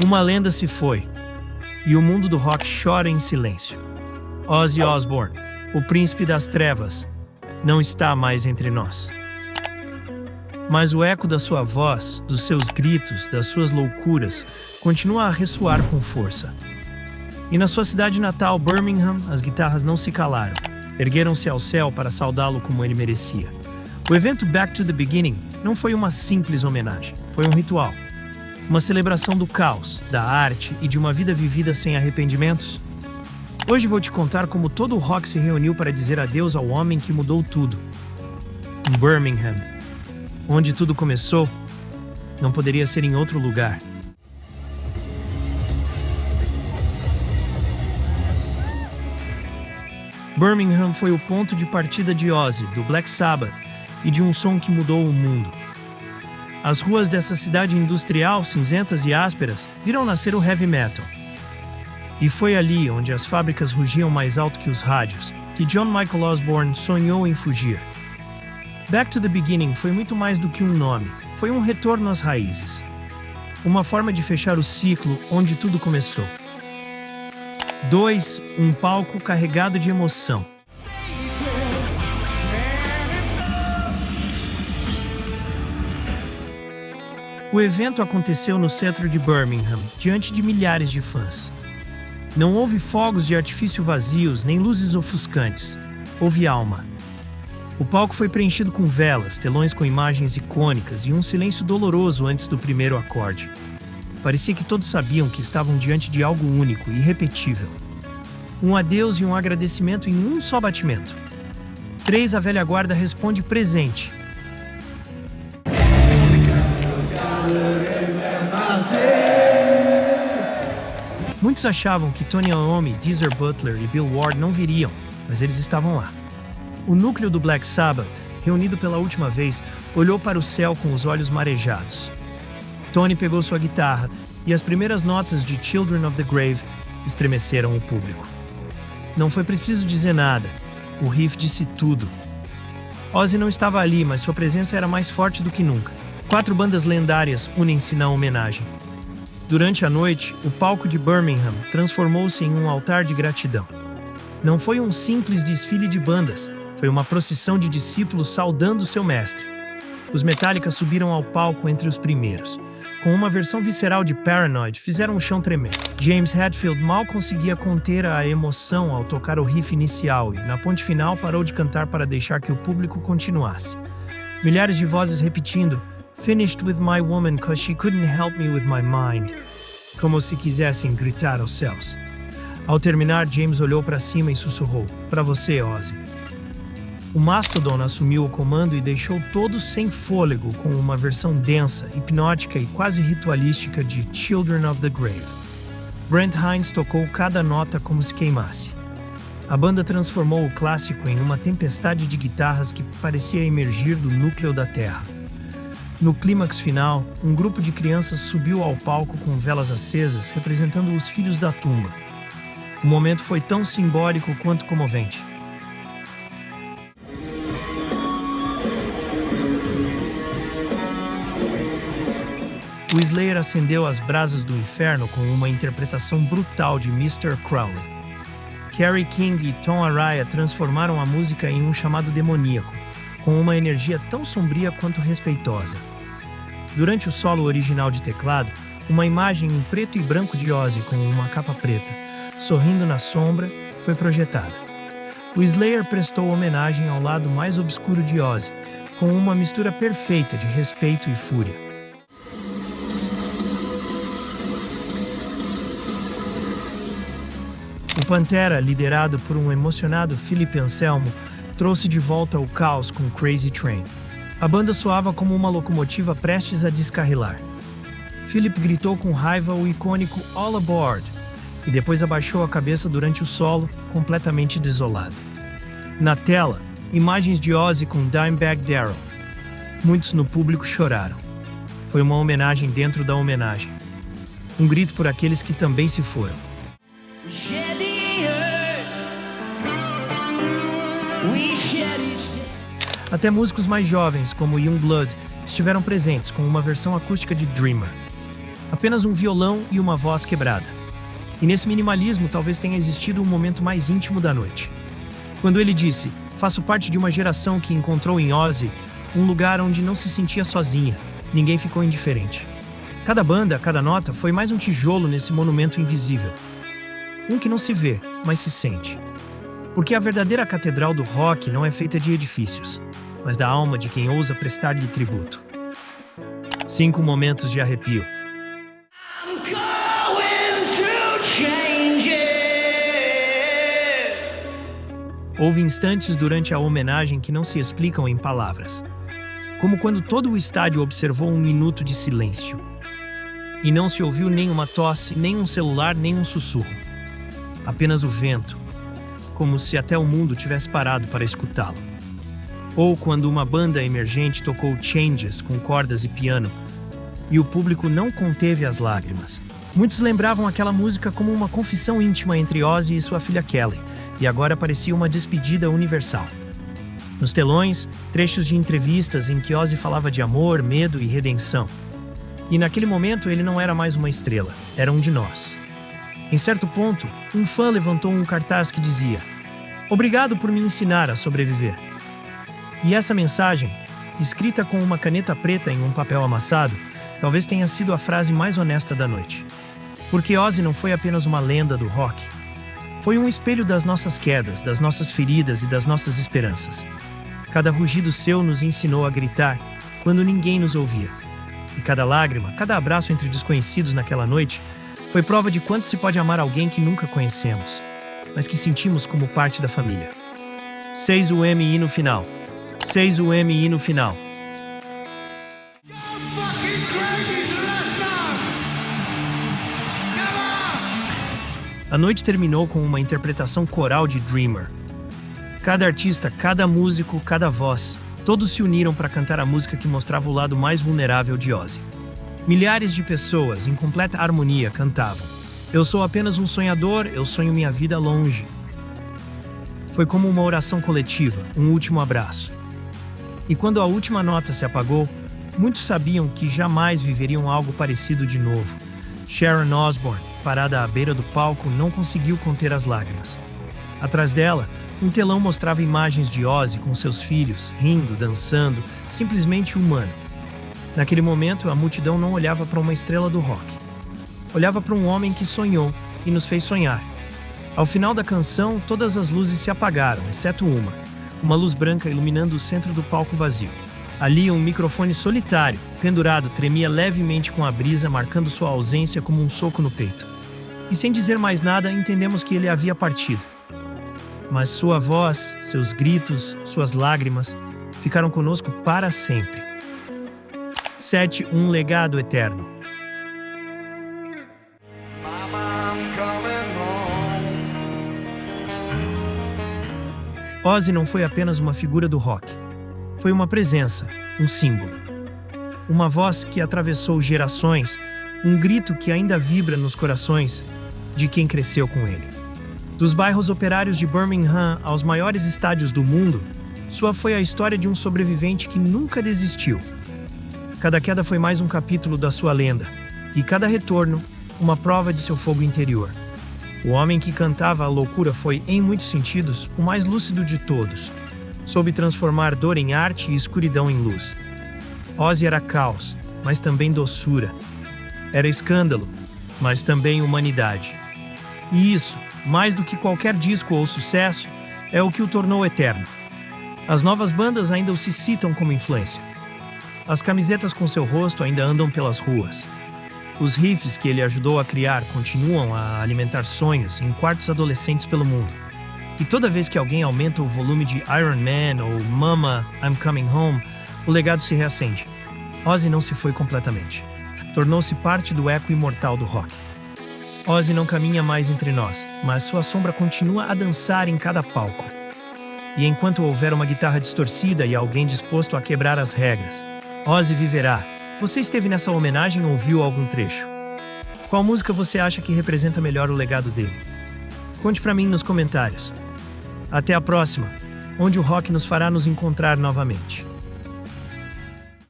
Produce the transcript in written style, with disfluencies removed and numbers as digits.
Uma lenda se foi, e o mundo do rock chora em silêncio. Ozzy Osbourne, o príncipe das trevas, não está mais entre nós. Mas o eco da sua voz, dos seus gritos, das suas loucuras, continua a ressoar com força. E na sua cidade natal, Birmingham, as guitarras não se calaram. Ergueram-se ao céu para saudá-lo como ele merecia. O evento Back to the Beginning não foi uma simples homenagem, foi um ritual. Uma celebração do caos, da arte e de uma vida vivida sem arrependimentos. Hoje vou te contar como todo o rock se reuniu para dizer adeus ao homem que mudou tudo. Em Birmingham, onde tudo começou, não poderia ser em outro lugar. Birmingham foi o ponto de partida de Ozzy, do Black Sabbath e de um som que mudou o mundo. As ruas dessa cidade industrial, cinzentas e ásperas, viram nascer o heavy metal. E foi ali, onde as fábricas rugiam mais alto que os rádios, que John Michael Osborne sonhou em fugir. Back to the Beginning foi muito mais do que um nome, foi um retorno às raízes. Uma forma de fechar o ciclo onde tudo começou. 2. Um palco carregado de emoção. O evento aconteceu no centro de Birmingham, diante de milhares de fãs. Não houve fogos de artifício vazios, nem luzes ofuscantes. Houve alma. O palco foi preenchido com velas, telões com imagens icônicas e um silêncio doloroso antes do primeiro acorde. Parecia que todos sabiam que estavam diante de algo único e irrepetível. Um adeus e um agradecimento em um só batimento. 3. A velha guarda responde presente. Muitos achavam que Tony Iommi, Geezer Butler e Bill Ward não viriam, mas eles estavam lá. O núcleo do Black Sabbath, reunido pela última vez, olhou para o céu com os olhos marejados. Tony pegou sua guitarra e as primeiras notas de Children of the Grave estremeceram o público. Não foi preciso dizer nada, o riff disse tudo. Ozzy não estava ali, mas sua presença era mais forte do que nunca. 4 bandas lendárias unem-se na homenagem. Durante a noite, o palco de Birmingham transformou-se em um altar de gratidão. Não foi um simples desfile de bandas, foi uma procissão de discípulos saudando seu mestre. Os Metallica subiram ao palco entre os primeiros. Com uma versão visceral de Paranoid, fizeram o chão tremer. James Hetfield mal conseguia conter a emoção ao tocar o riff inicial e, na ponte final, parou de cantar para deixar que o público continuasse. Milhares de vozes repetindo "Finished with my woman 'cause she couldn't help me with my mind", como se quisessem gritar aos céus. Ao terminar, James olhou para cima e sussurrou: "Para você, Ozzy." O Mastodon assumiu o comando e deixou todos sem fôlego com uma versão densa, hipnótica e quase ritualística de Children of the Grave. Brent Hinds tocou cada nota como se queimasse. A banda transformou o clássico em uma tempestade de guitarras que parecia emergir do núcleo da Terra. No clímax final, um grupo de crianças subiu ao palco com velas acesas, representando os filhos da tumba. O momento foi tão simbólico quanto comovente. O Slayer acendeu as brasas do inferno com uma interpretação brutal de Mr. Crowley. Kerry King e Tom Araya transformaram a música em um chamado demoníaco, com uma energia tão sombria quanto respeitosa. Durante o solo original de teclado, uma imagem em preto e branco de Ozzy com uma capa preta, sorrindo na sombra, foi projetada. O Slayer prestou homenagem ao lado mais obscuro de Ozzy, com uma mistura perfeita de respeito e fúria. O Pantera, liderado por um emocionado Philip Anselmo, trouxe de volta o caos com Crazy Train. A banda soava como uma locomotiva prestes a descarrilar. Philip gritou com raiva o icônico All Aboard e depois abaixou a cabeça durante o solo, completamente desolado. Na tela, imagens de Ozzy com Dimebag Darrell. Muitos no público choraram. Foi uma homenagem dentro da homenagem. Um grito por aqueles que também se foram. Até músicos mais jovens, como Youngblood, estiveram presentes com uma versão acústica de Dreamer. Apenas um violão e uma voz quebrada. E nesse minimalismo talvez tenha existido um momento mais íntimo da noite. Quando ele disse: "Faço parte de uma geração que encontrou em Ozzy um lugar onde não se sentia sozinha, ninguém ficou indiferente." Cada banda, cada nota foi mais um tijolo nesse monumento invisível. Um que não se vê, mas se sente. Porque a verdadeira catedral do rock não é feita de edifícios, mas da alma de quem ousa prestar-lhe tributo. 5 momentos de arrepio. Houve instantes durante a homenagem que não se explicam em palavras. Como quando todo o estádio observou um minuto de silêncio. E não se ouviu nem uma tosse, nem um celular, nem um sussurro. Apenas o vento, como se até o mundo tivesse parado para escutá-lo. Ou quando uma banda emergente tocou Changes com cordas e piano, e o público não conteve as lágrimas. Muitos lembravam aquela música como uma confissão íntima entre Ozzy e sua filha Kelly, e agora parecia uma despedida universal. Nos telões, trechos de entrevistas em que Ozzy falava de amor, medo e redenção. E naquele momento ele não era mais uma estrela, era um de nós. Em certo ponto, um fã levantou um cartaz que dizia: "Obrigado por me ensinar a sobreviver." E essa mensagem, escrita com uma caneta preta em um papel amassado, talvez tenha sido a frase mais honesta da noite. Porque Ozzy não foi apenas uma lenda do rock. Foi um espelho das nossas quedas, das nossas feridas e das nossas esperanças. Cada rugido seu nos ensinou a gritar quando ninguém nos ouvia. E cada lágrima, cada abraço entre desconhecidos naquela noite foi prova de quanto se pode amar alguém que nunca conhecemos, mas que sentimos como parte da família. 6 UMI no final. 6 UMI no final. A noite terminou com uma interpretação coral de Dreamer. Cada artista, cada músico, cada voz, todos se uniram para cantar a música que mostrava o lado mais vulnerável de Ozzy. Milhares de pessoas, em completa harmonia, cantavam: "Eu sou apenas um sonhador, eu sonho minha vida longe." Foi como uma oração coletiva, um último abraço. E quando a última nota se apagou, muitos sabiam que jamais viveriam algo parecido de novo. Sharon Osbourne, parada à beira do palco, não conseguiu conter as lágrimas. Atrás dela, um telão mostrava imagens de Ozzy com seus filhos, rindo, dançando, simplesmente humano. Naquele momento, a multidão não olhava para uma estrela do rock. Olhava para um homem que sonhou e nos fez sonhar. Ao final da canção, todas as luzes se apagaram, exceto uma luz branca iluminando o centro do palco vazio. Ali, um microfone solitário, pendurado, tremia levemente com a brisa, marcando sua ausência como um soco no peito. E sem dizer mais nada, entendemos que ele havia partido. Mas sua voz, seus gritos, suas lágrimas ficaram conosco para sempre. 7. Um legado eterno. Ozzy não foi apenas uma figura do rock. Foi uma presença, um símbolo. Uma voz que atravessou gerações, um grito que ainda vibra nos corações de quem cresceu com ele. Dos bairros operários de Birmingham aos maiores estádios do mundo, sua foi a história de um sobrevivente que nunca desistiu. Cada queda foi mais um capítulo da sua lenda, e cada retorno, uma prova de seu fogo interior. O homem que cantava a loucura foi, em muitos sentidos, o mais lúcido de todos. Soube transformar dor em arte e escuridão em luz. Ozzy era caos, mas também doçura. Era escândalo, mas também humanidade. E isso, mais do que qualquer disco ou sucesso, é o que o tornou eterno. As novas bandas ainda o se citam como influência. As camisetas com seu rosto ainda andam pelas ruas. Os riffs que ele ajudou a criar continuam a alimentar sonhos em quartos adolescentes pelo mundo. E toda vez que alguém aumenta o volume de Iron Man ou Mama, I'm Coming Home, o legado se reacende. Ozzy não se foi completamente. Tornou-se parte do eco imortal do rock. Ozzy não caminha mais entre nós, mas sua sombra continua a dançar em cada palco. E enquanto houver uma guitarra distorcida e alguém disposto a quebrar as regras, Ozzy viverá. Você esteve nessa homenagem ou ouviu algum trecho? Qual música você acha que representa melhor o legado dele? Conte pra mim nos comentários. Até a próxima, onde o rock nos fará nos encontrar novamente.